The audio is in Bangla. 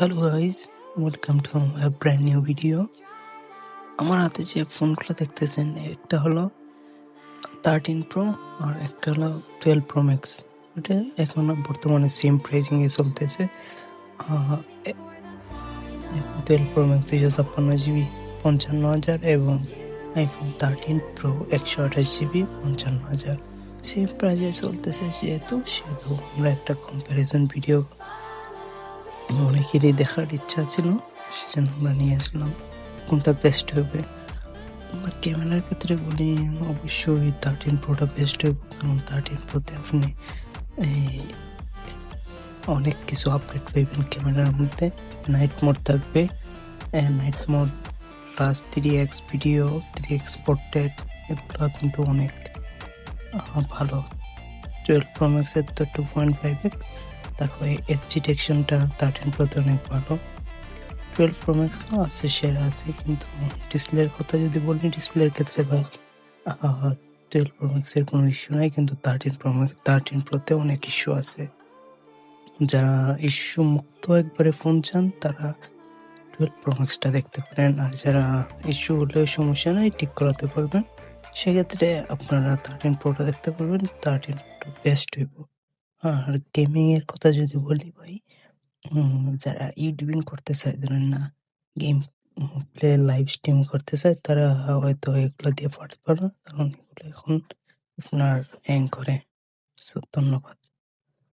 Hello guys, welcome to a brand new video. আমার হাতে যে ফোনগুলো দেখতেছেন, একটা হলো 13 প্রো আর একটা হলো 12 প্রো ম্যাক্স। এটা এখন বর্তমানে সেম প্রাইসিং এ চলতেছে। 12 প্রো ম্যাক্স 256 জিবি 55,000 এবং আইফোন 13 প্রো 128 জিবি 55,000 সেম প্রাইসে চলতেছে। সেহেতু আমরা একটা কম্প্যারিজন ভিডিও অনেকেরই দেখার ইচ্ছা ছিল, সেজন্য আমরা নিয়ে আসলাম কোনটা বেস্ট হবে। আমার ক্যামেরার ক্ষেত্রে বলি, অবশ্যই 13 প্রোটা বেস্ট হবে, কারণ 13 প্রোতে আপনি এই অনেক কিছু আপডেট পাইবেন। ক্যামেরার মধ্যে নাইট মোড থাকবে, night mode plus 3x video, 3x portrait, এগুলো কিন্তু অনেক ভালো। 12 প্রো ম্যাক্সের তো 2.5x, তারপরে এস ডিটেকশনটা 13 প্রোতে অনেক ভালো। 12 প্রো ম্যাক্সও আছে, সেরা আছে, কিন্তু ডিসপ্লের কথা যদি বলি, ডিসপ্লের ক্ষেত্রে বা 12 প্রো ম্যাক্সের কোনো ইস্যু নাই, কিন্তু 13 প্রোতে অনেক ইস্যু আছে। যারা ইস্যু মুক্ত একবারে ফোন চান তারা 12 প্রো ম্যাক্সটা দেখতে পারেন, আর যারা ইস্যু হলেও সমস্যা নাই, ঠিক করাতে পারবেন, সেক্ষেত্রে আপনারা 13 প্রোটা দেখতে পারবেন। 13 প্রো বেস্ট হইব। আর গেমিং এর কথা যদি বলি ভাই, যারা ইউটিউবিং করতে চায়, ধরেন না গেম প্লে লাইভ স্ট্রিম করতে চায়, তারা হয়তো এগুলো দিয়ে পারতে পারে না, কারণ এগুলো এখন আপনার হ্যাং করে। সো ধন্যবাদ।